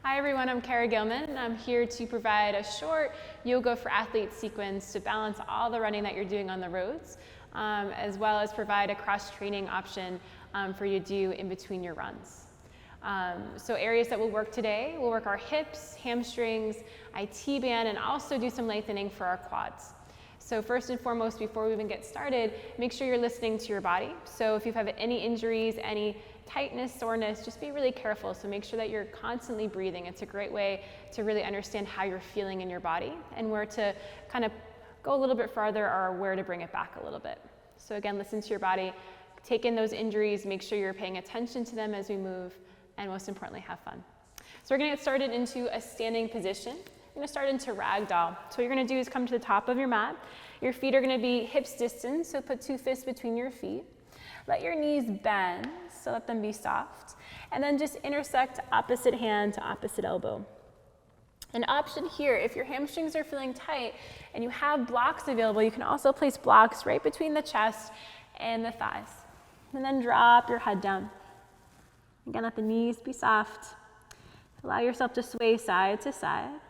Hi everyone, I'm Kara Gilman and I'm here to provide a short yoga for athletes sequence to balance all the running that you're doing on the roads, as well as provide a cross-training option for you to do in between your runs. So areas that we'll work today, we'll work our hips, hamstrings, IT band, and also do some lengthening for our quads. So first and foremost, before we even get started, make sure you're listening to your body. So if you have any injuries, any tightness, soreness, just be really careful. So make sure that you're constantly breathing. It's a great way to really understand how you're feeling in your body and where to kind of go a little bit farther or where to bring it back a little bit. So again, listen to your body, take in those injuries, make sure you're paying attention to them as we move, and most importantly, have fun. So we're gonna get started into a standing position. We're gonna start into ragdoll. So what you're gonna do is come to the top of your mat. Your feet are gonna be hips distance, so put 2 fists between your feet. Let your knees bend, so let them be soft. And then just intersect opposite hand to opposite elbow. An option here, if your hamstrings are feeling tight and you have blocks available, you can also place blocks right between the chest and the thighs. And then drop your head down. Again, let the knees be soft. Allow yourself to sway side to side.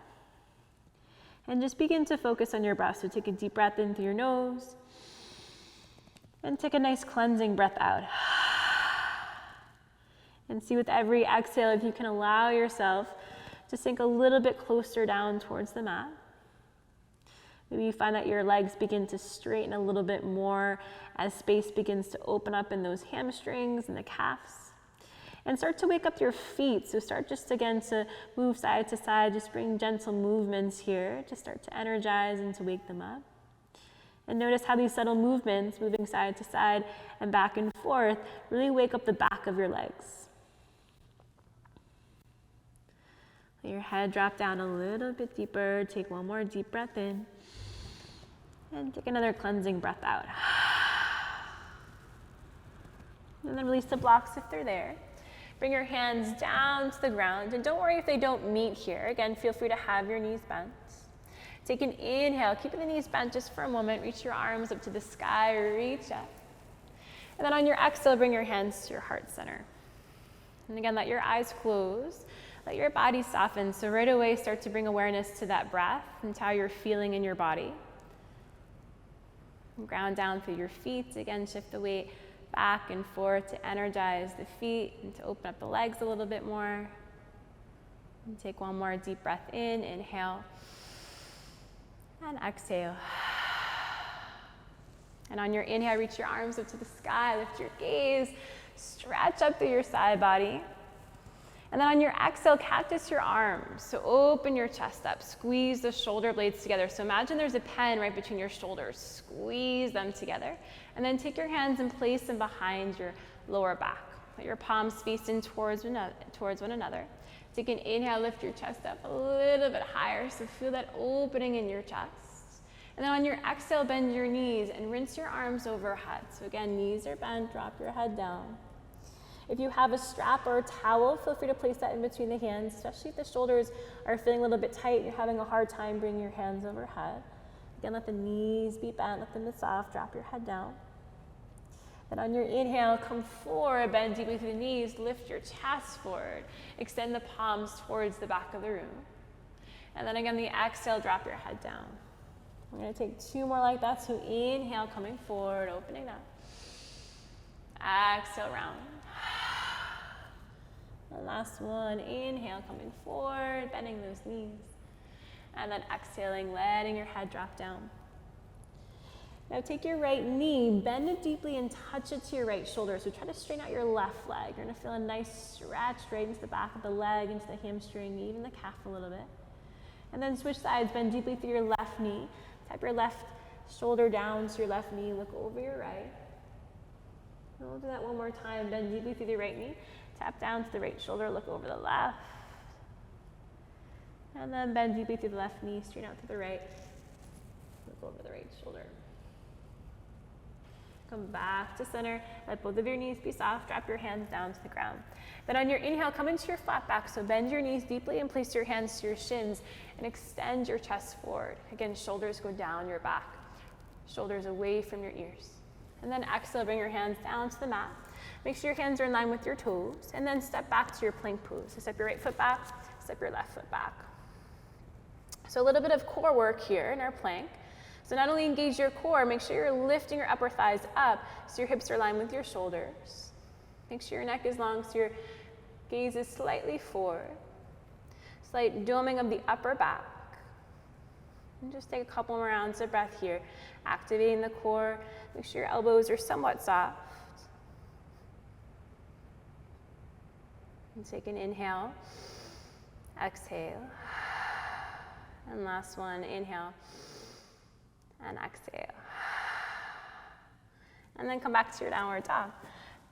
And just begin to focus on your breath. So take a deep breath in through your nose. And take a nice cleansing breath out. And see with every exhale if you can allow yourself to sink a little bit closer down towards the mat. Maybe you find that your legs begin to straighten a little bit more as space begins to open up in those hamstrings and the calves. And start to wake up your feet. So start just again to move side to side. Just bring gentle movements here to start to energize and to wake them up. And notice how these subtle movements, moving side to side and back and forth, really wake up the back of your legs. Let your head drop down a little bit deeper. Take one more deep breath in. And take another cleansing breath out. And then release the blocks if they're there. Bring your hands down to the ground, and don't worry if they don't meet here. Again, feel free to have your knees bent. Take an inhale, keeping the knees bent just for a moment. Reach your arms up to the sky, reach up. And then on your exhale, bring your hands to your heart center. And again, let your eyes close. Let your body soften. So right away, start to bring awareness to that breath and to how you're feeling in your body. And ground down through your feet. Again, shift the weight back and forth to energize the feet and to open up the legs a little bit more. And take one more deep breath in, inhale, and exhale. And on your inhale, reach your arms up to the sky, lift your gaze, stretch up through your side body. And then on your exhale, cactus your arms. So open your chest up, squeeze the shoulder blades together. So imagine there's a pen right between your shoulders. Squeeze them together. And then take your hands and place them behind your lower back. Let your palms face in towards one another. Take an inhale, lift your chest up a little bit higher. So feel that opening in your chest. And then on your exhale, bend your knees and rinse your arms overhead. So again, knees are bent, drop your head down. If you have a strap or a towel, feel free to place that in between the hands, especially if the shoulders are feeling a little bit tight, you're having a hard time bringing your hands overhead. Again, let the knees be bent, let them be soft, drop your head down. Then on your inhale, come forward, bend deeply through the knees, lift your chest forward, extend the palms towards the back of the room. And then again, the exhale, drop your head down. We're gonna take 2 more like that, so inhale, coming forward, opening up. Exhale, round. And last one, inhale, coming forward, bending those knees. And then exhaling, letting your head drop down. Now take your right knee, bend it deeply and touch it to your right shoulder. So try to straighten out your left leg. You're gonna feel a nice stretch right into the back of the leg, into the hamstring, even the calf a little bit. And then switch sides, bend deeply through your left knee. Tap your left shoulder down to your left knee, look over your right. And we'll do that one more time, bend deeply through the right knee. Tap down to the right shoulder, look over the left. And then bend deeply through the left knee, straighten out to the right. Look over the right shoulder. Come back to center. Let both of your knees be soft. Drop your hands down to the ground. Then on your inhale, come into your flat back. So bend your knees deeply and place your hands to your shins and extend your chest forward. Again, shoulders go down your back. Shoulders away from your ears. And then exhale, bring your hands down to the mat. Make sure your hands are in line with your toes, and then step back to your plank pose. So step your right foot back, step your left foot back. So a little bit of core work here in our plank. So not only engage your core, make sure you're lifting your upper thighs up so your hips are aligned with your shoulders. Make sure your neck is long so your gaze is slightly forward. Slight doming of the upper back. And just take a couple more rounds of breath here. Activating the core. Make sure your elbows are somewhat soft. And take an inhale. Exhale. And last one, inhale. And exhale. And then come back to your downward dog.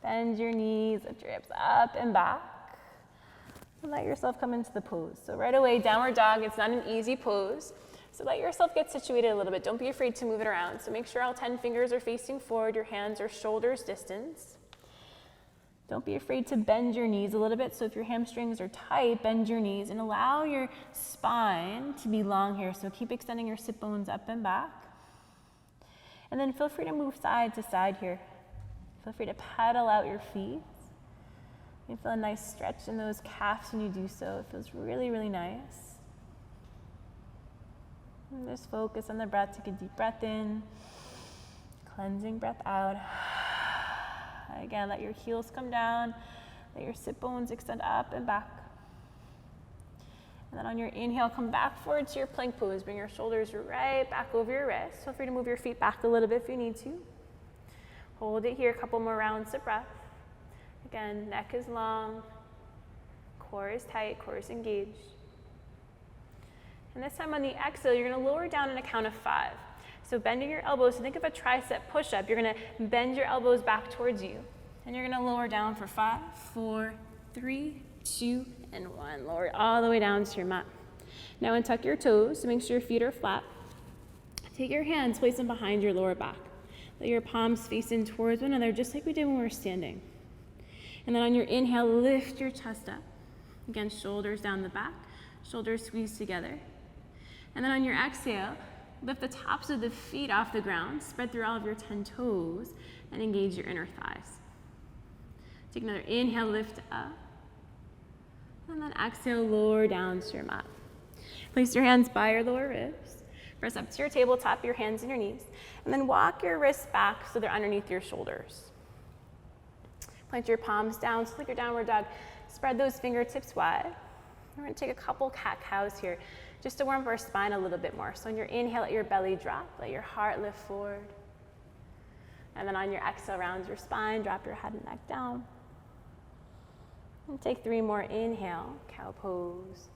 Bend your knees, lift your hips up and back. And let yourself come into the pose. So right away, downward dog, it's not an easy pose. So let yourself get situated a little bit. Don't be afraid to move it around. So make sure all 10 fingers are facing forward, your hands are shoulders distance. Don't be afraid to bend your knees a little bit. So if your hamstrings are tight, bend your knees and allow your spine to be long here. So keep extending your sit bones up and back. And then feel free to move side to side here. Feel free to pedal out your feet. You feel a nice stretch in those calves when you do so. It feels really, really nice. And just focus on the breath. Take a deep breath in. Cleansing breath out. Again, let your heels come down. Let your sit bones extend up and back. And then on your inhale, come back forward to your plank pose. Bring your shoulders right back over your wrists. Feel free to move your feet back a little bit if you need to. Hold it here, a couple more rounds of breath. Again, neck is long, core is tight, core is engaged. And this time on the exhale, you're gonna lower down on a count of 5. So bending your elbows, so think of a tricep push-up. You're gonna bend your elbows back towards you. And you're gonna lower down for 5, 4, 3, 2, and 1. Lower it all the way down to your mat. Now untuck your toes to make sure your feet are flat. Take your hands, place them behind your lower back. Let your palms face in towards one another, just like we did when we were standing. And then on your inhale, lift your chest up. Again, shoulders down the back, shoulders squeeze together. And then on your exhale, lift the tops of the feet off the ground, spread through all of your 10 toes, and engage your inner thighs. Take another inhale, lift up. And then exhale, lower down to your mat. Place your hands by your lower ribs. Press up to your tabletop, your hands and your knees. And then walk your wrists back so they're underneath your shoulders. Plant your palms down, so like your downward dog. Spread those fingertips wide. We're gonna take a couple cat-cows here, just to warm up our spine a little bit more. So on your inhale, let your belly drop, let your heart lift forward. And then on your exhale, round your spine, drop your head and neck down. And take 3 more, inhale, cow pose.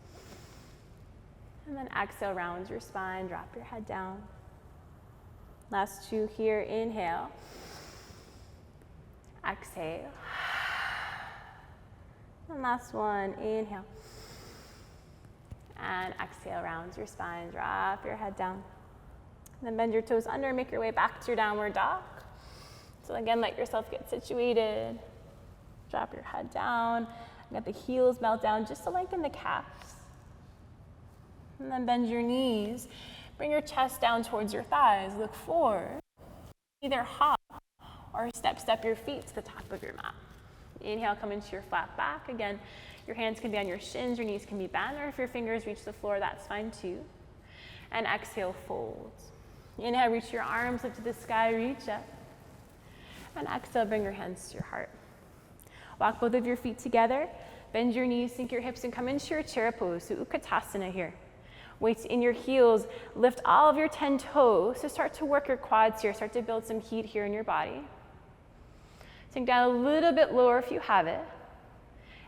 And then exhale, round your spine, drop your head down. Last 2 here, inhale. Exhale. And last one, inhale. And exhale, round your spine, drop your head down. And then bend your toes under, make your way back to your downward dog. So again, let yourself get situated. Drop your head down. Let the heels melt down just to lengthen the calves. And then bend your knees. Bring your chest down towards your thighs. Look forward. Either hop or step your feet to the top of your mat. Inhale, come into your flat back. Again, your hands can be on your shins, your knees can be bent, or if your fingers reach the floor, that's fine too. And exhale, fold. Inhale, reach your arms up to the sky, reach up. And exhale, bring your hands to your heart. Walk both of your feet together, bend your knees, sink your hips, and come into your chair pose, so Utkatasana here. Weights in your heels, lift all of your 10 toes, so start to work your quads here, start to build some heat here in your body. Sink down a little bit lower if you have it.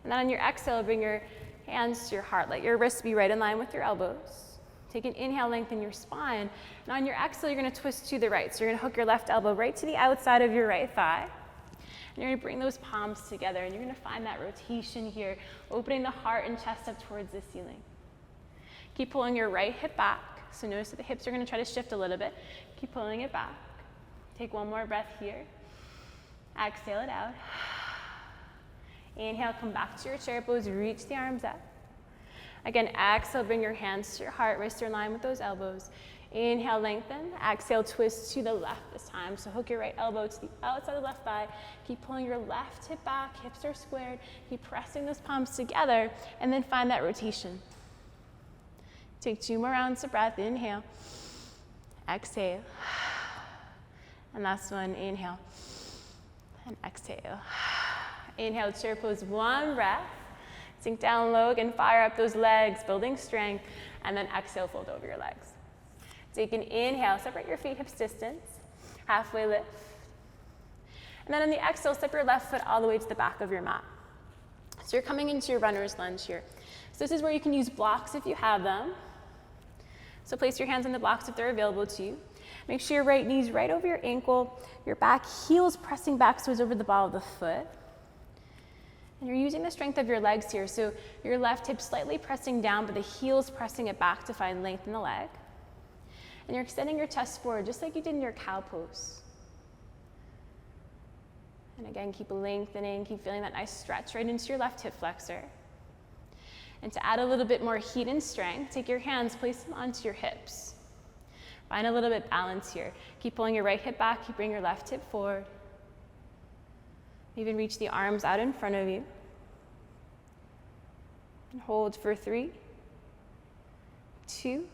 And then on your exhale, bring your hands to your heart. Let your wrists be right in line with your elbows. Take an inhale, lengthen your spine. And on your exhale, you're gonna twist to the right. So you're gonna hook your left elbow right to the outside of your right thigh. And you're gonna bring those palms together and you're gonna find that rotation here, opening the heart and chest up towards the ceiling. Keep pulling your right hip back. So notice that the hips are gonna try to shift a little bit. Keep pulling it back. Take one more breath here. Exhale it out. Inhale, come back to your chair pose, reach the arms up. Again, exhale, bring your hands to your heart, wrists are in line with those elbows. Inhale, lengthen. Exhale, twist to the left this time. So hook your right elbow to the outside of the left thigh. Keep pulling your left hip back, hips are squared. Keep pressing those palms together, and then find that rotation. Take 2 more rounds of breath. Inhale. Exhale. And last one, inhale. And exhale. Inhale, chair pose, 1 breath. Sink down low, again, fire up those legs, building strength. And then exhale, fold over your legs. Take an inhale, separate your feet hips distance, halfway lift. And then on the exhale, step your left foot all the way to the back of your mat. So you're coming into your runner's lunge here. So this is where you can use blocks if you have them. So place your hands on the blocks if they're available to you. Make sure your right knee's right over your ankle, your back heel's pressing back so it's over the ball of the foot. And you're using the strength of your legs here. So your left hip slightly pressing down, but the heel's pressing it back to find length in the leg. And you're extending your chest forward just like you did in your cow pose. And again, keep lengthening, keep feeling that nice stretch right into your left hip flexor. And to add a little bit more heat and strength, take your hands, place them onto your hips. Find a little bit balance here. Keep pulling your right hip back, keep bringing your left hip forward. Even reach the arms out in front of you. And hold for 3, 2,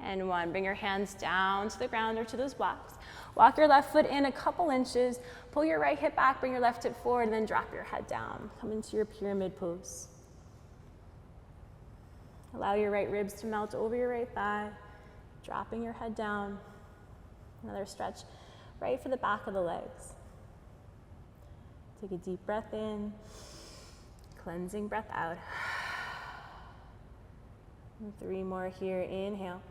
and 1. Bring your hands down to the ground or to those blocks. Walk your left foot in a couple inches. Pull your right hip back, bring your left hip forward, and then drop your head down. Come into your pyramid pose. Allow your right ribs to melt over your right thigh, dropping your head down. Another stretch right for the back of the legs. Take a deep breath in, cleansing breath out. And 3 more here. Inhale.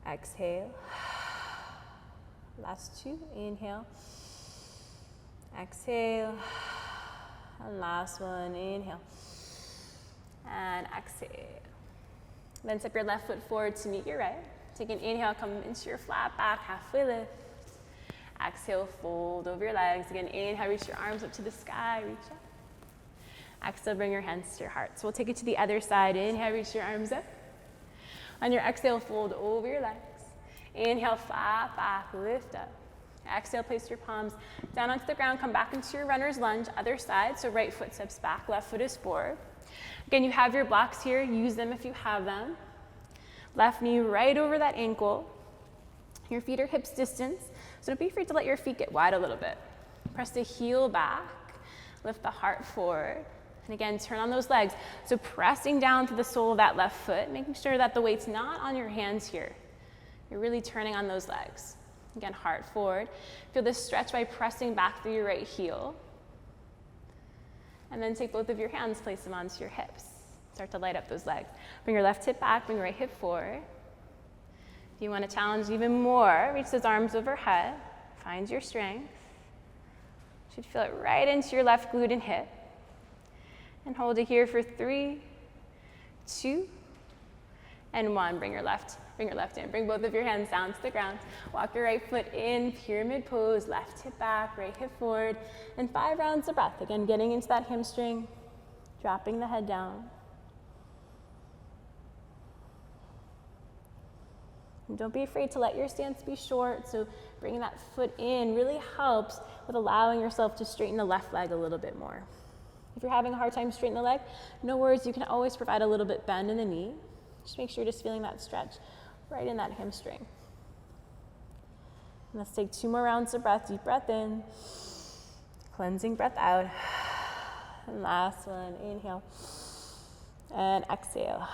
Exhale. Last 2. Inhale. Exhale. And last one. Inhale. And exhale. Then step your left foot forward to meet your right. Take an inhale, come into your flat back, halfway lift. Exhale, fold over your legs. Again, inhale, reach your arms up to the sky, reach up. Exhale, bring your hands to your heart. So we'll take it to the other side. Inhale, reach your arms up. On your exhale, fold over your legs. Inhale, flat back, lift up. Exhale, place your palms down onto the ground. Come back into your runner's lunge, other side. So right foot steps back, left foot is forward. Again, you have your blocks here. Use them if you have them. Left knee right over that ankle. Your feet are hips distance. So don't be afraid to let your feet get wide a little bit. Press the heel back. Lift the heart forward. And again, turn on those legs. So pressing down to the sole of that left foot, making sure that the weight's not on your hands here. You're really turning on those legs. Again, heart forward. Feel this stretch by pressing back through your right heel. And then take both of your hands, place them onto your hips. Start to light up those legs. Bring your left hip back, bring your right hip forward. If you want to challenge even more, reach those arms overhead. Find your strength. You should feel it right into your left glute and hip. And hold it here for 3, 2, and 1. Bring your left in. Bring both of your hands down to the ground. Walk your right foot in, pyramid pose, left hip back, right hip forward, and 5 rounds of breath. Again, getting into that hamstring, dropping the head down. And don't be afraid to let your stance be short, so bringing that foot in really helps with allowing yourself to straighten the left leg a little bit more. If you're having a hard time straightening the leg, no worries, you can always provide a little bit bend in the knee. Just make sure you're just feeling that stretch right in that hamstring. And let's take 2 more rounds of breath. Deep breath in, cleansing breath out. And last one, inhale and exhale.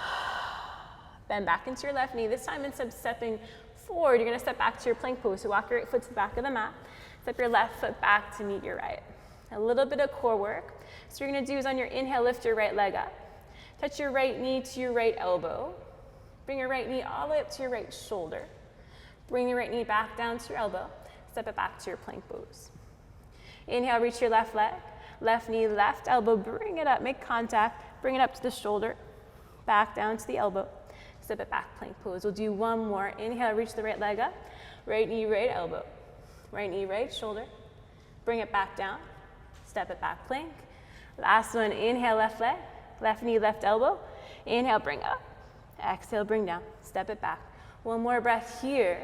Bend back into your left knee. This time, instead of stepping forward, you're going to step back to your plank pose. So walk your right foot to the back of the mat. Step your left foot back to meet your right. A little bit of core work. So what you're going to do is on your inhale, lift your right leg up. Touch your right knee to your right elbow. Bring your right knee all the way up to your right shoulder. Bring the right knee back down to your elbow. Step it back to your plank pose. Inhale, reach your left leg. Left knee, left elbow. Bring it up, make contact. Bring it up to the shoulder. Back down to the elbow. Step it back, plank pose. We'll do 1 more. Inhale, reach the right leg up. Right knee, right elbow. Right knee, right shoulder. Bring it back down. Step it back, plank. Last one, inhale, left leg. Left knee, left elbow. Inhale, bring up. Exhale, bring down, step it back. One more breath here.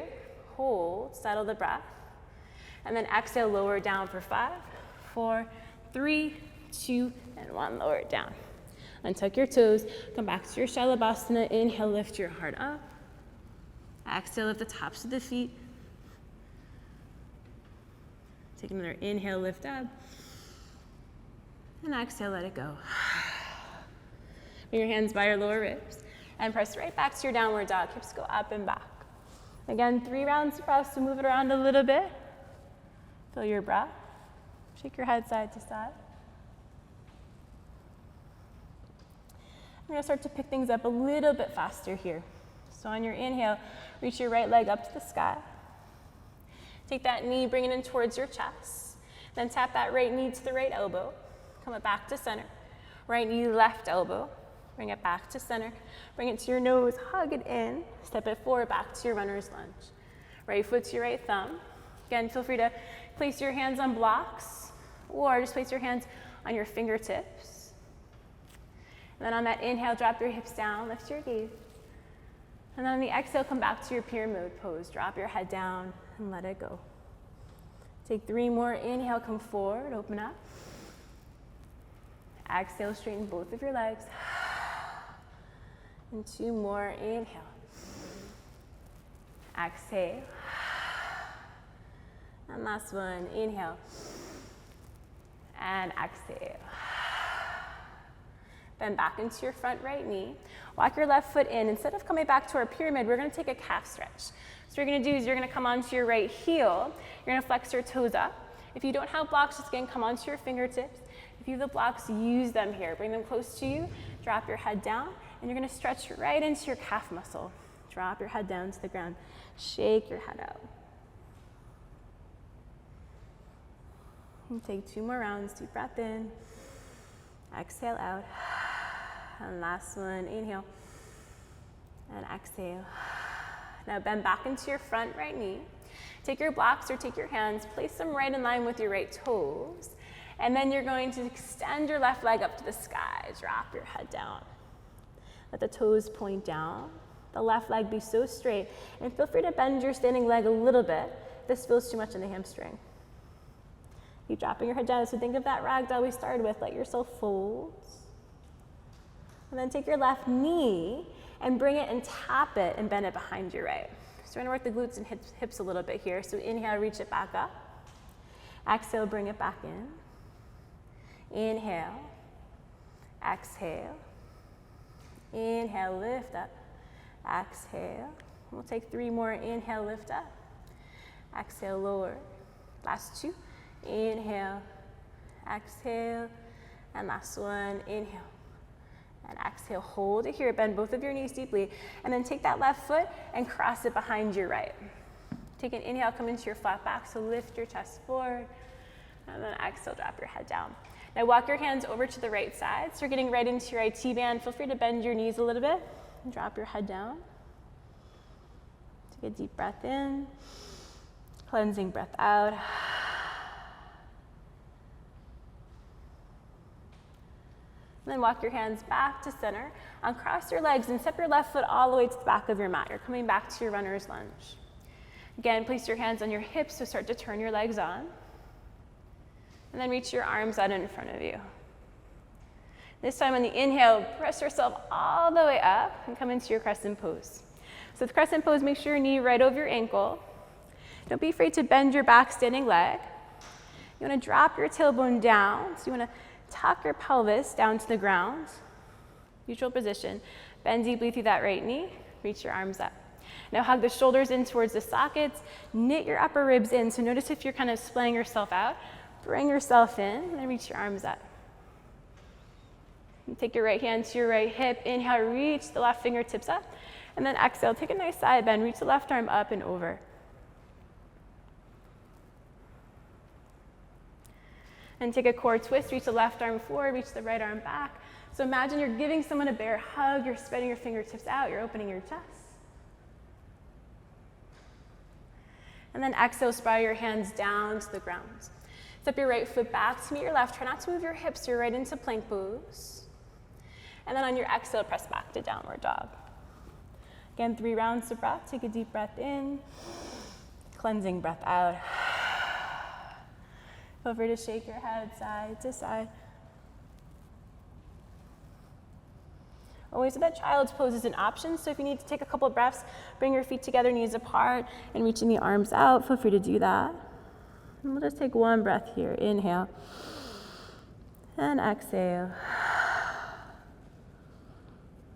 Hold, settle the breath. And then exhale, lower down for 5, 4, 3, 2, and 1. Lower it down. Untuck your toes. Come back to your Shalabhasana. Inhale, lift your heart up. Exhale, lift the tops of the feet. Take another inhale, lift up. And exhale, let it go. Bring your hands by your lower ribs. And press right back to your downward dog. Hips go up and back. Again, 3 rounds of breath, so move it around a little bit. Feel your breath. Shake your head side to side. We're going to start to pick things up a little bit faster here. So on your inhale, reach your right leg up to the sky. Take that knee, bring it in towards your chest. Then tap that right knee to the right elbow. Come it back to center. Right knee, left elbow. Bring it back to center. Bring it to your nose, hug it in. Step it forward, back to your runner's lunge. Right foot to your right thumb. Again, feel free to place your hands on blocks or just place your hands on your fingertips. And then on that inhale, drop your hips down, lift your gaze. And then on the exhale, come back to your pyramid pose. Drop your head down and let it go. Take 3 more. Inhale, come forward, open up. Exhale, straighten both of your legs. And 2 more. Inhale. Exhale. And last one. Inhale. And exhale. Bend back into your front right knee. Walk your left foot in. Instead of coming back to our pyramid, we're going to take a calf stretch. So what you're going to do is you're going to come onto your right heel. You're going to flex your toes up. If you don't have blocks, just again, come onto your fingertips. If you have the blocks, use them here. Bring them close to you. Drop your head down. And you're going to stretch right into your calf muscle. Drop your head down to the ground. Shake your head out. And take 2 more rounds. Deep breath in. Exhale out. And last one. Inhale. And exhale. Now bend back into your front right knee. Take your blocks or take your hands. Place them right in line with your right toes. And then you're going to extend your left leg up to the sky. Drop your head down. Let the toes point down. The left leg be so straight. And feel free to bend your standing leg a little bit. This feels too much in the hamstring. Keep dropping your head down. So think of that ragdoll we started with. Let yourself fold. And then take your left knee and bring it and tap it and bend it behind your right. So we're going to work the glutes and hips a little bit here. So inhale, reach it back up. Exhale, bring it back in. Inhale. Exhale. Inhale, lift up. Exhale. We'll take 3 more. Inhale, lift up. Exhale, lower. Last 2. Inhale. Exhale. And last one. Inhale. And exhale. Hold it here. Bend both of your knees deeply. And then take that left foot and cross it behind your right. Take an inhale, come into your flat back. So lift your chest forward. And then exhale, drop your head down. Now walk your hands over to the right side. So you're getting right into your IT band. Feel free to bend your knees a little bit. And drop your head down. Take a deep breath in. Cleansing breath out. And then walk your hands back to center. Uncross your legs and step your left foot all the way to the back of your mat. You're coming back to your runner's lunge. Again, place your hands on your hips to start to turn your legs on. And then reach your arms out in front of you. This time on the inhale, press yourself all the way up and come into your crescent pose. So with crescent pose, make sure your knee right over your ankle. Don't be afraid to bend your back standing leg. You want to drop your tailbone down. So you want to tuck your pelvis down to the ground. Neutral position. Bend deeply through that right knee. Reach your arms up. Now hug the shoulders in towards the sockets. Knit your upper ribs in. So notice if you're kind of splaying yourself out. Bring yourself in and then reach your arms up. And take your right hand to your right hip. Inhale, reach the left fingertips up. And then exhale, take a nice side bend. Reach the left arm up and over. And take a core twist. Reach the left arm forward. Reach the right arm back. So imagine you're giving someone a bear hug. You're spreading your fingertips out. You're opening your chest. And then exhale, spread your hands down to the ground. Step your right foot back to meet your left. Try not to move your hips. You're right into plank pose. And then on your exhale, press back to downward dog. Again, 3 rounds of breath. Take a deep breath in, cleansing breath out. Feel free to shake your head side to side. Always so that child's pose is an option, so if you need to take a couple of breaths, bring your feet together, knees apart, and reaching the arms out, feel free to do that. And we'll just take one breath here. Inhale and exhale.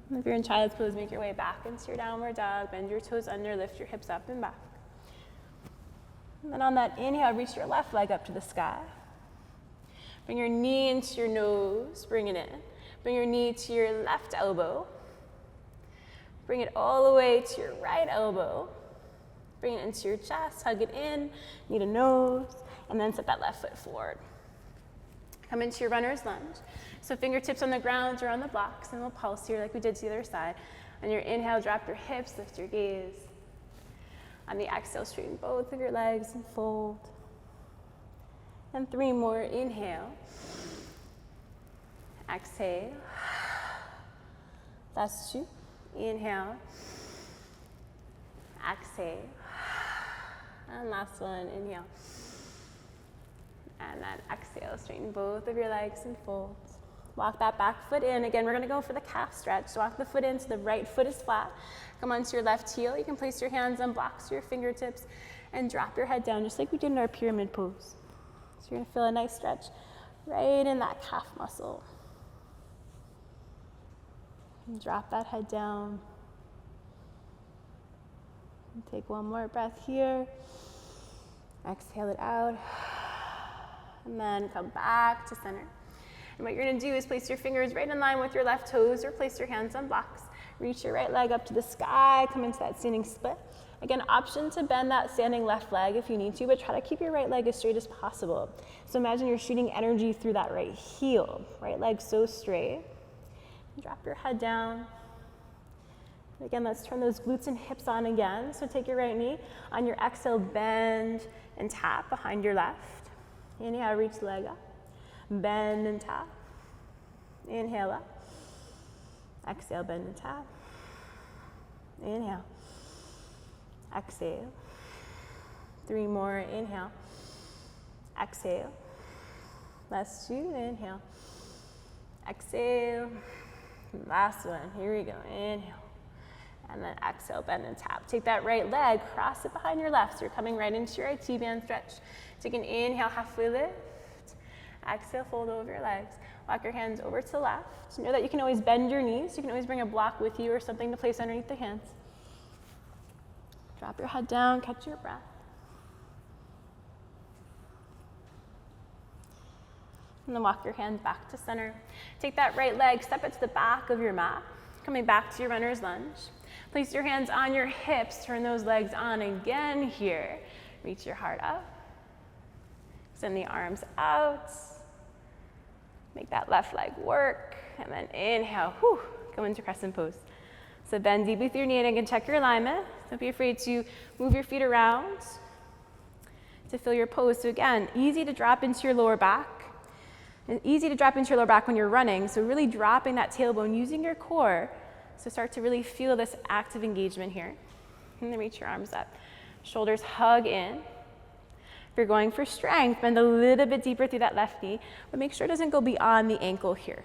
And if you're in child's pose, make your way back into your downward dog, bend your toes under, lift your hips up and back. And then on that inhale, reach your left leg up to the sky. Bring your knee into your nose, bring it in. Bring your knee to your left elbow. Bring it all the way to your right elbow. Bring it into your chest, hug it in, knee to nose, and then set that left foot forward. Come into your runner's lunge. So fingertips on the ground or on the blocks, and we'll pulse here like we did to the other side. On your inhale, drop your hips, lift your gaze. On the exhale, straighten both of your legs and fold. And 3 more, inhale. Exhale. Last 2. Inhale. Exhale. And last one, inhale. And then exhale, straighten both of your legs and fold. Walk that back foot in. Again, we're gonna go for the calf stretch. So walk the foot in so the right foot is flat. Come onto your left heel. You can place your hands on blocks or your fingertips and drop your head down just like we did in our pyramid pose. So you're gonna feel a nice stretch right in that calf muscle. And drop that head down. And take one more breath here. Exhale it out. And then come back to center. And what you're gonna do is place your fingers right in line with your left toes or place your hands on blocks. Reach your right leg up to the sky, come into that standing split. Again, option to bend that standing left leg if you need to, but try to keep your right leg as straight as possible. So imagine you're shooting energy through that right heel, right leg so straight. Drop your head down. And again, let's turn those glutes and hips on again. So take your right knee. On your exhale, bend and tap behind your left. Inhale, reach the leg up. Bend and tap. Inhale up. Exhale, bend and tap. Inhale. Exhale. 3 more, inhale. Exhale. Last 2, inhale. Exhale. Last one, here we go, inhale. And then exhale, bend and tap. Take that right leg, cross it behind your left. So you're coming right into your right T-band stretch. Take an inhale, halfway lift. Exhale, fold over your legs. Walk your hands over to the left. Know that you can always bend your knees. You can always bring a block with you or something to place underneath the hands. Drop your head down, catch your breath. And then walk your hands back to center. Take that right leg, step it to the back of your mat. Coming back to your runner's lunge. Place your hands on your hips, turn those legs on again here. Reach your heart up. Send the arms out. Make that left leg work. And then inhale, go into crescent pose. So bend deep with your knee and again check your alignment. Don't be afraid to move your feet around to feel your pose. So again, easy to drop into your lower back. And easy to drop into your lower back when you're running. So really dropping that tailbone, using your core. So start to really feel this active engagement here. And then reach your arms up. Shoulders hug in. If you're going for strength, bend a little bit deeper through that left knee, but make sure it doesn't go beyond the ankle here.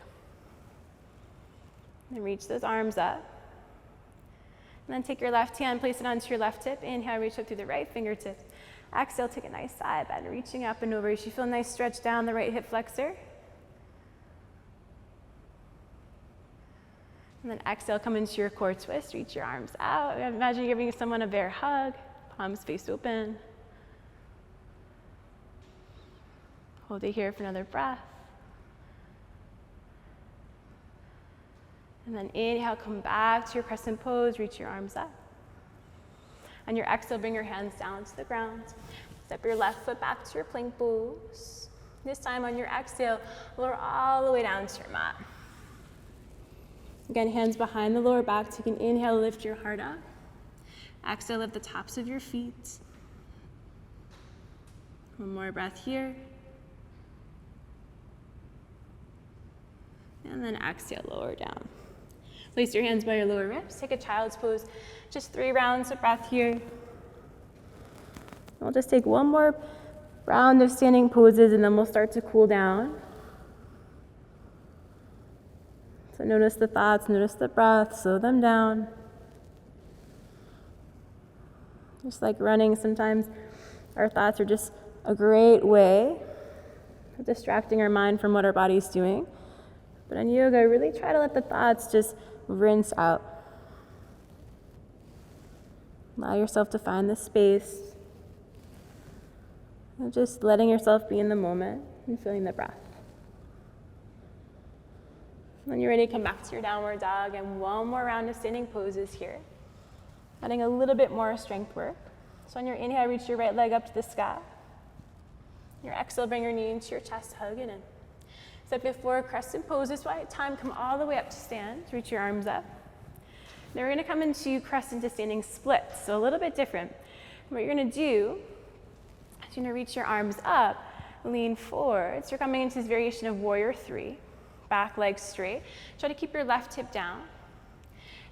And then reach those arms up. And then take your left hand, place it onto your left hip. Inhale, reach up through the right fingertips. Exhale, take a nice side bend, reaching up and over. You should feel a nice stretch down the right hip flexor. And then exhale, come into your core twist, reach your arms out. Imagine you're giving someone a bear hug, palms face open. Hold it here for another breath. And then inhale, come back to your crescent pose, reach your arms up. On your exhale, bring your hands down to the ground. Step your left foot back to your plank pose. This time on your exhale, lower all the way down to your mat. Again, hands behind the lower back. Take an inhale, lift your heart up. Exhale, lift the tops of your feet. One more breath here. And then exhale, lower down. Place your hands by your lower ribs. Take a child's pose. Just 3 rounds of breath here. We'll just take one more round of standing poses and then we'll start to cool down. So notice the thoughts, notice the breath, slow them down. Just like running, sometimes our thoughts are just a great way of distracting our mind from what our body's doing. But in yoga, really try to let the thoughts just rinse out. Allow yourself to find the space. And just letting yourself be in the moment and feeling the breath. When you're ready, come back to your downward dog and one more round of standing poses here. Adding a little bit more strength work. So on your inhale, reach your right leg up to the sky. Your exhale, bring your knee into your chest, hug it in. Step before crescent pose. This time, come all the way up to stand. Reach your arms up. Now we're going to come into crescent to standing split. So a little bit different. What you're going to do is you're going to reach your arms up, lean forward. So you're coming into this variation of warrior 3. Back leg straight. Try to keep your left hip down.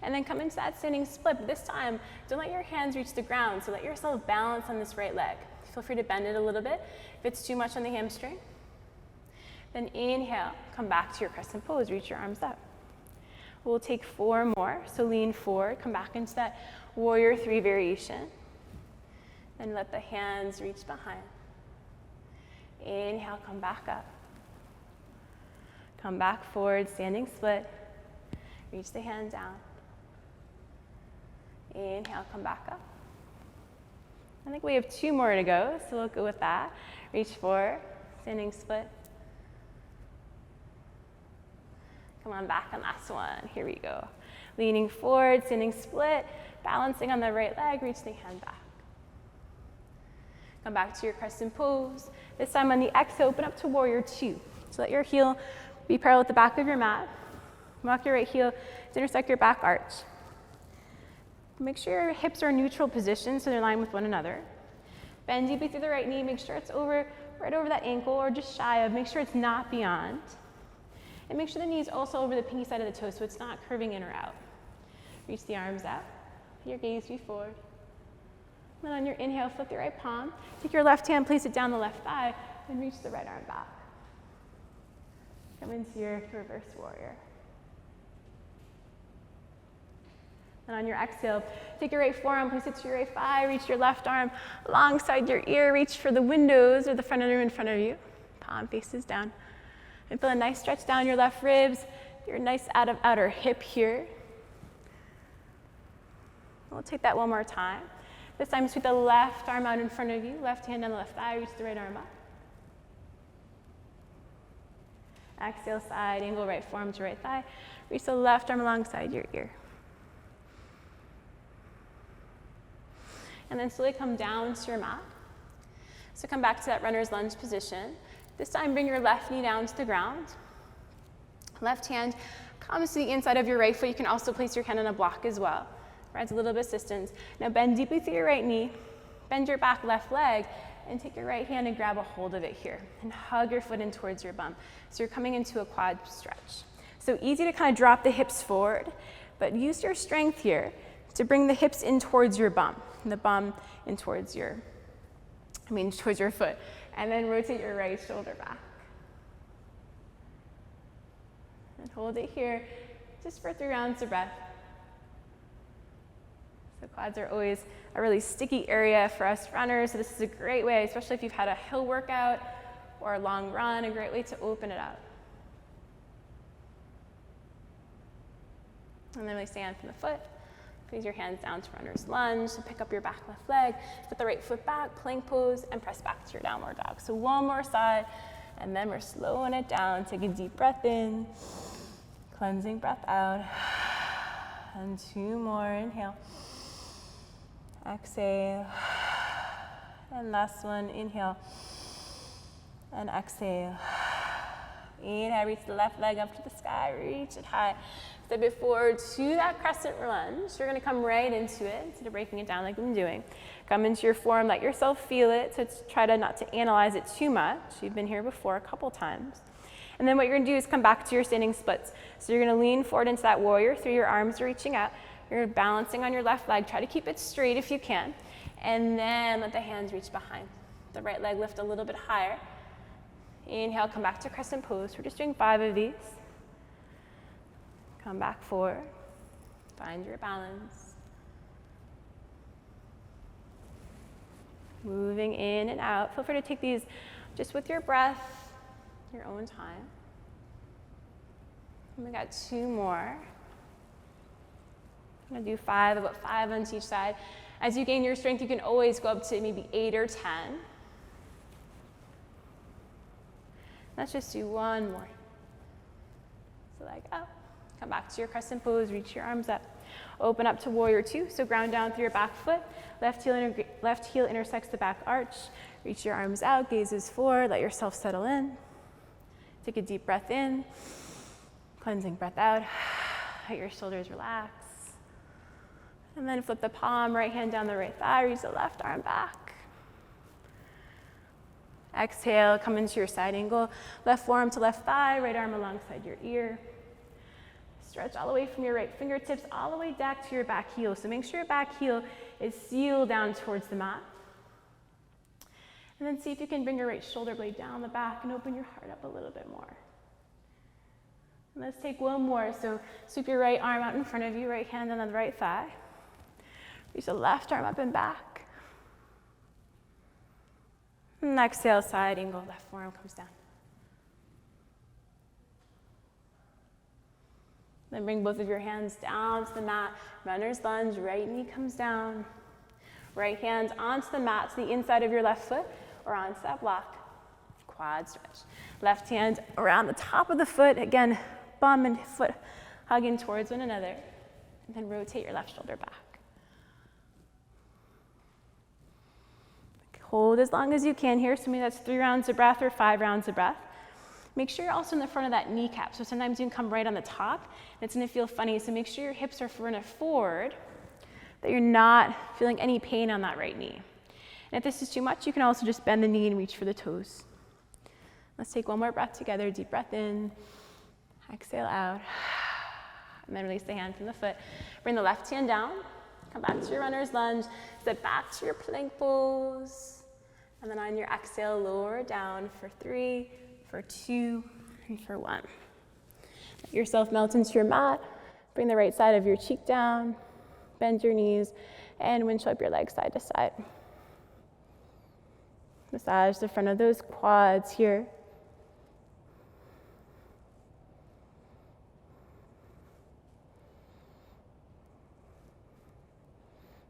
And then come into that standing split. But this time, don't let your hands reach the ground. So let yourself balance on this right leg. Feel free to bend it a little bit if it's too much on the hamstring. Then inhale, come back to your crescent pose, reach your arms up. We'll take 4 more. So lean forward, come back into that warrior 3 variation. Then let the hands reach behind. Inhale, come back up. Come back forward, standing split. Reach the hand down. Inhale, come back up. I think we have 2 more to go, so we'll go with that. Reach forward, standing split. Come on back on last one. Here we go. Leaning forward, standing split, balancing on the right leg, reach the hand back. Come back to your crescent pose. This time on the exhale, open up to warrior 2. So let your heel be parallel with the back of your mat. Walk your right heel to intersect your back arch. Make sure your hips are in neutral position so they're in line with one another. Bend deeply through the right knee. Make sure it's right over that ankle or just shy of. Make sure it's not beyond. And make sure the knee is also over the pinky side of the toe so it's not curving in or out. Reach the arms out. Your gaze be forward. Then on your inhale, flip your right palm. Take your left hand, place it down the left thigh, and reach the right arm back. Come into your reverse warrior. And on your exhale, take your right forearm, place it to your right thigh, reach your left arm alongside your ear, reach for the windows or the front of the room in front of you. Palm faces down. And feel a nice stretch down your left ribs, your nice outer hip here. We'll take that one more time. This time, sweep the left arm out in front of you, left hand on the left thigh, reach the right arm up. Exhale, side angle, right forearm to right thigh. Reach the left arm alongside your ear. And then slowly come down to your mat. So come back to that runner's lunge position. This time, bring your left knee down to the ground. Left hand comes to the inside of your right foot. You can also place your hand on a block as well. Provides a little bit of assistance. Now bend deeply through your right knee. Bend your back left leg and take your right hand and grab a hold of it here. And hug your foot in towards your bum. So you're coming into a quad stretch. So easy to kind of drop the hips forward, but use your strength here to bring the hips in towards your bum. And the bum in towards your foot. And then rotate your right shoulder back. And hold it here just for 3 rounds of breath. So quads are always a really sticky area for us runners. So this is a great way, especially if you've had a hill workout or a long run, a great way to open it up. And then we stand from the foot. Place your hands down to runner's lunge. So pick up your back left leg, put the right foot back, plank pose, and press back to your downward dog. So one more side, and then we're slowing it down. Take a deep breath in, cleansing breath out, and 2 more. Inhale, exhale, and last one. Inhale, and exhale. Inhale, reach the left leg up to the sky, reach it high. Step it forward to that crescent lunge. You're gonna come right into it instead of breaking it down like we've been doing. Come into your form, let yourself feel it. So try to not to analyze it too much. You've been here before a couple times. And then what you're gonna do is come back to your standing splits. So you're gonna lean forward into that warrior through your arms reaching out. You're balancing on your left leg. Try to keep it straight if you can. And then let the hands reach behind. The right leg lift a little bit higher. Inhale, come back to crescent pose. We're just doing 5 of these. Come back forward. Find your balance. Moving in and out. Feel free to take these just with your breath, your own time. And we got 2 more. I'm gonna do 5, about 5 on each side. As you gain your strength, you can always go up to maybe 8 or 10. Let's just do 1 more. So like up, come back to your crescent pose, reach your arms up. Open up to warrior 2, so ground down through your back foot. Left heel intersects the back arch. Reach your arms out, gazes forward, let yourself settle in. Take a deep breath in, cleansing breath out. Let your shoulders relax. And then flip the palm, right hand down the right thigh, reach the left arm back. Exhale, come into your side angle. Left forearm to left thigh, right arm alongside your ear. Stretch all the way from your right fingertips all the way back to your back heel. So make sure your back heel is sealed down towards the mat. And then see if you can bring your right shoulder blade down the back and open your heart up a little bit more. And let's take 1 more. So sweep your right arm out in front of you, right hand on the right thigh. Reach the left arm up and back. And exhale, side angle, left forearm comes down. Then bring both of your hands down to the mat. Runner's lunge, right knee comes down. Right hand onto the mat to the inside of your left foot or onto that block. Quad stretch. Left hand around the top of the foot. Again, bum and foot hugging towards one another. And then rotate your left shoulder back. Hold as long as you can here. So maybe that's 3 rounds of breath or 5 rounds of breath. Make sure you're also in the front of that kneecap. So sometimes you can come right on the top, and it's gonna feel funny. So make sure your hips are forward, that you're not feeling any pain on that right knee. And if this is too much, you can also just bend the knee and reach for the toes. Let's take 1 more breath together. Deep breath in, exhale out, and then release the hand from the foot. Bring the left hand down, come back to your runner's lunge, step back to your plank pose, and then on your exhale, lower down for 3, for 2, and for 1. Let yourself melt into your mat. Bring the right side of your cheek down, bend your knees, and windshield up your legs side to side. Massage the front of those quads here.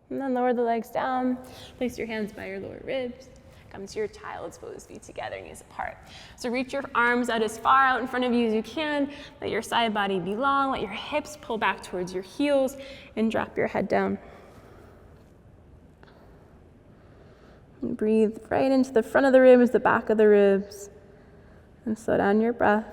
And then lower the legs down. Place your hands by your lower ribs. Come to your child's pose, feet together, knees apart. So reach your arms out as far out in front of you as you can. Let your side body be long. Let your hips pull back towards your heels and drop your head down. And breathe right into the front of the ribs, the back of the ribs, and slow down your breath.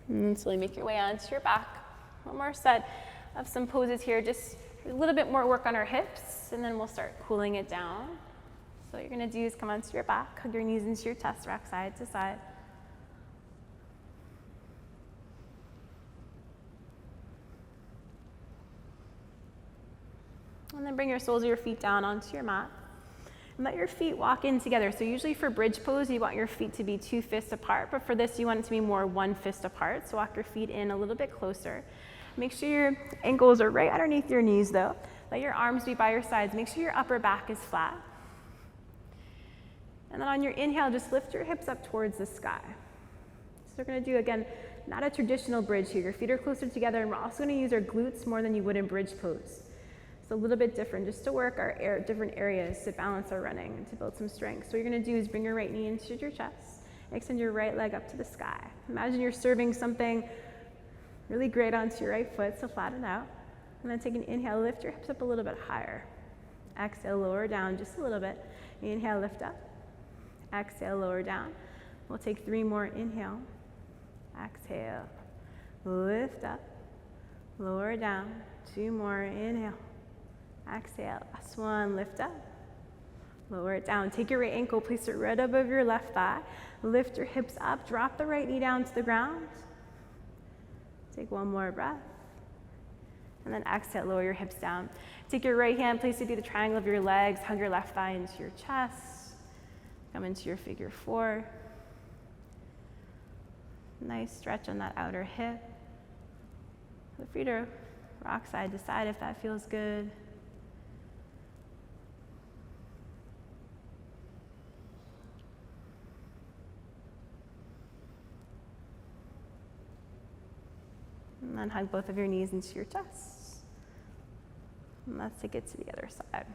And then slowly make your way onto your back. 1 more set of some poses here, just a little bit more work on our hips, and then we'll start cooling it down. So what you're gonna do is come onto your back, hug your knees into your chest, rock side to side. And then bring your soles of your feet down onto your mat. And let your feet walk in together. So usually for bridge pose, you want your feet to be 2 fists apart, but for this, you want it to be more 1 fist apart. So walk your feet in a little bit closer. Make sure your ankles are right underneath your knees though. Let your arms be by your sides. Make sure your upper back is flat. And then on your inhale, just lift your hips up towards the sky. So we're gonna do, again, not a traditional bridge here. Your feet are closer together, and we're also gonna use our glutes more than you would in bridge pose. It's a little bit different, just to work our different areas to balance our running and to build some strength. So what you're gonna do is bring your right knee into your chest, extend your right leg up to the sky. Imagine you're serving something really great onto your right foot, so flatten out. And then take an inhale, lift your hips up a little bit higher. Exhale, lower down just a little bit. Inhale, lift up. Exhale, lower down. We'll take 3 more. Inhale. exhale, lift up, lower down, 2 more, inhale, exhale, last one, lift up, lower it down. Take your right ankle, place it right above your left thigh, lift your hips up, drop the right knee down to the ground. Take 1 more breath, and then exhale, lower your hips down. Take your right hand, place it through the triangle of your legs, hug your left thigh into your chest, come into your figure 4. Nice stretch on that outer hip. Feel free to rock side to side if that feels good. And then hug both of your knees into your chest. And let's take it to the other side.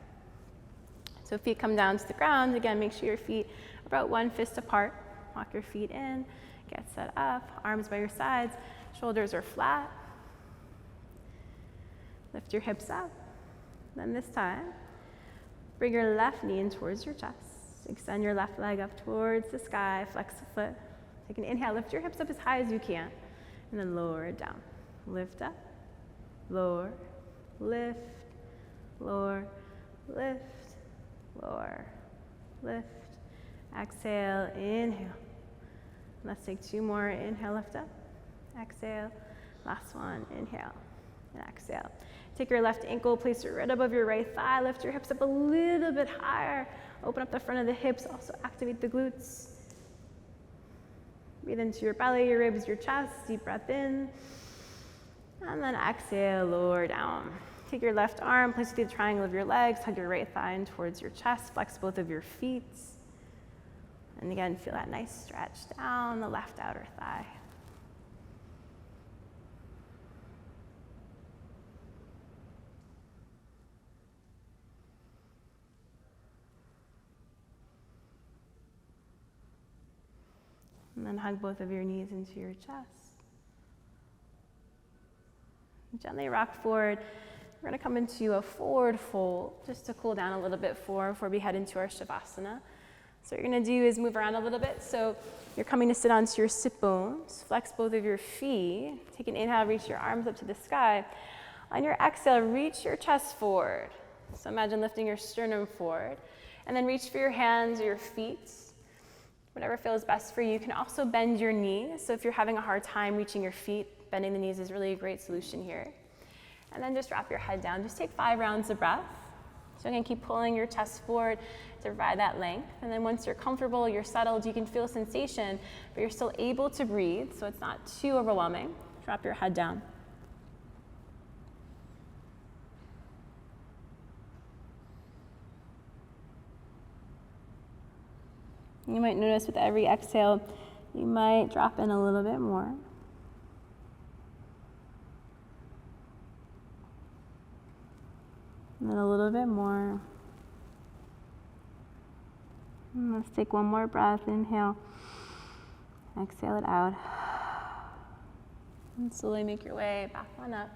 So feet come down to the ground. Again, make sure your feet are about 1 fist apart. Walk your feet in, get set up, arms by your sides, shoulders are flat. Lift your hips up. Then this time, bring your left knee in towards your chest. Extend your left leg up towards the sky, flex the foot. Take an inhale, lift your hips up as high as you can, and then lower it down. Lift up, lower, lift, lower, lift, lower, lift. Exhale, inhale. Let's take 2 more. Inhale, lift up, exhale. Last one, inhale, and exhale. Take your left ankle, place it right above your right thigh, lift your hips up a little bit higher. Open up the front of the hips, also activate the glutes. Breathe into your belly, your ribs, your chest, deep breath in. And then exhale, lower down. Take your left arm, place it through the triangle of your legs, hug your right thigh in towards your chest, flex both of your feet. And again, feel that nice stretch down the left outer thigh. And then hug both of your knees into your chest. Gently rock forward. We're going to come into a forward fold just to cool down a little bit before we head into our Shavasana. So what you're going to do is move around a little bit. So you're coming to sit onto your sit bones. Flex both of your feet. Take an inhale, reach your arms up to the sky. On your exhale, reach your chest forward. So imagine lifting your sternum forward. And then reach for your hands or your feet. Whatever feels best for you. You can also bend your knees. So if you're having a hard time reaching your feet, bending the knees is really a great solution here. And then just drop your head down. Just take 5 rounds of breath. So again, keep pulling your chest forward to provide that length. And then once you're comfortable, you're settled, you can feel sensation, but you're still able to breathe, so it's not too overwhelming. Drop your head down. You might notice with every exhale, you might drop in a little bit more. And then a little bit more. And let's take 1 more breath. Inhale. Exhale it out. And slowly make your way back on up.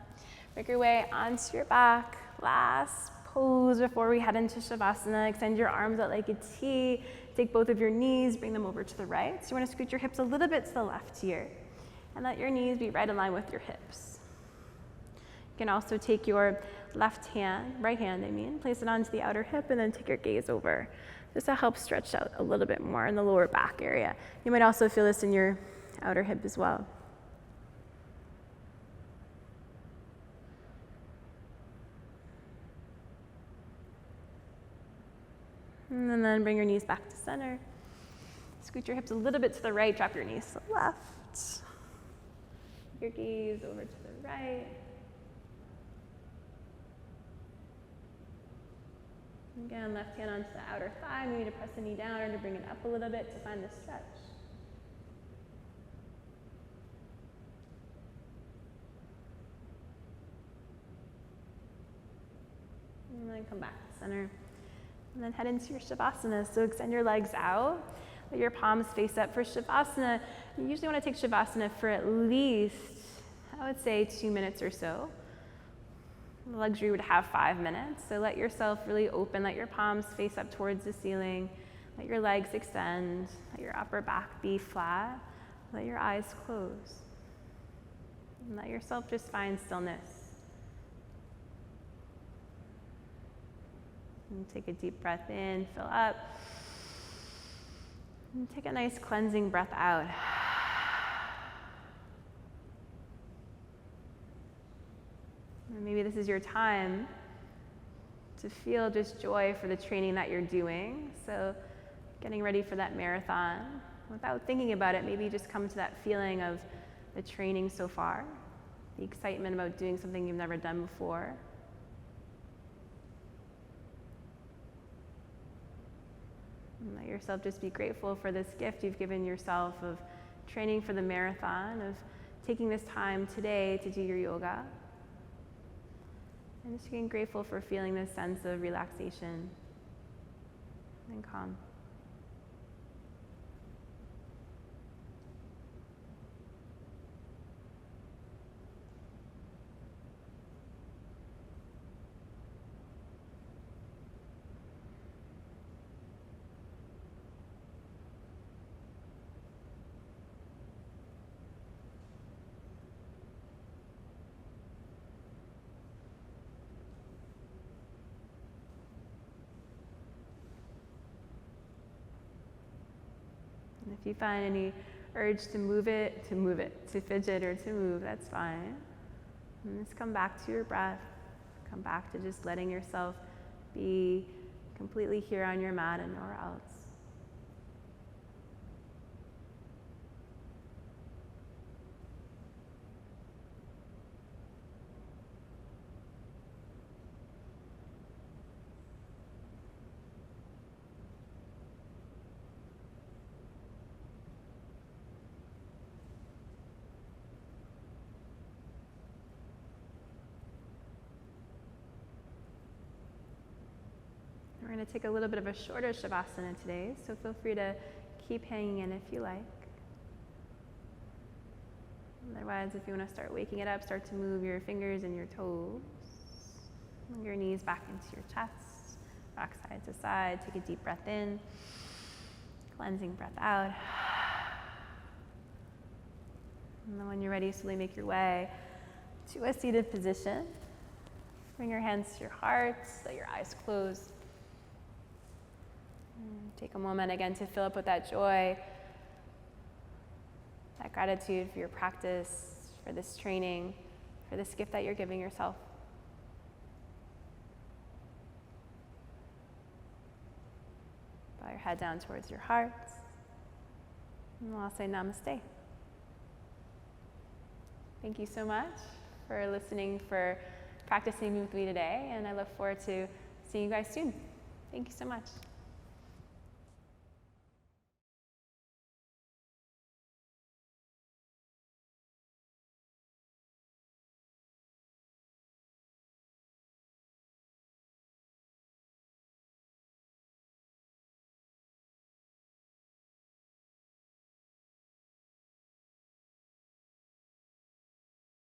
Make your way onto your back. Last pose before we head into Shavasana. Extend your arms out like a T. Take both of your knees, bring them over to the right. So you want to scoot your hips a little bit to the left here. And let your knees be right in line with your hips. You can also take your right hand, place it onto the outer hip and then take your gaze over. Just to help stretch out a little bit more in the lower back area. You might also feel this in your outer hip as well. And then bring your knees back to center. Scoot your hips a little bit to the right, drop your knees to the left. Your gaze over to the right. Again, left hand onto the outer thigh, maybe to press the knee down or to bring it up a little bit to find the stretch. And then come back to center. And then head into your Shavasana. So extend your legs out. Let your palms face up for Shavasana. You usually want to take Shavasana for at least, I would say, 2 minutes or so. The luxury would have 5 minutes. So let yourself really open. Let your palms face up towards the ceiling. Let your legs extend. Let your upper back be flat. Let your eyes close. And let yourself just find stillness. And take a deep breath in, fill up. And take a nice cleansing breath out. And maybe this is your time to feel just joy for the training that you're doing. So getting ready for that marathon, without thinking about it, maybe just come to that feeling of the training so far, the excitement about doing something you've never done before. And let yourself just be grateful for this gift you've given yourself of training for the marathon, of taking this time today to do your yoga. And just being grateful for feeling this sense of relaxation and calm. And if you find any urge to move it, to fidget or to move, that's fine. And just come back to your breath. Come back to just letting yourself be completely here on your mat and nowhere else. We're going to take a little bit of a shorter Shavasana today, so feel free to keep hanging in if you like. Otherwise, if you want to start waking it up, start to move your fingers and your toes. Bring your knees back into your chest. Rock side to side. Take a deep breath in. Cleansing breath out. And then when you're ready, slowly make your way to a seated position. Bring your hands to your heart. Let your eyes close. Take a moment again to fill up with that joy, that gratitude for your practice, for this training, for this gift that you're giving yourself. Bow your head down towards your heart, and I'll say namaste. Thank you so much for listening, for practicing with me today, and I look forward to seeing you guys soon. Thank you so much.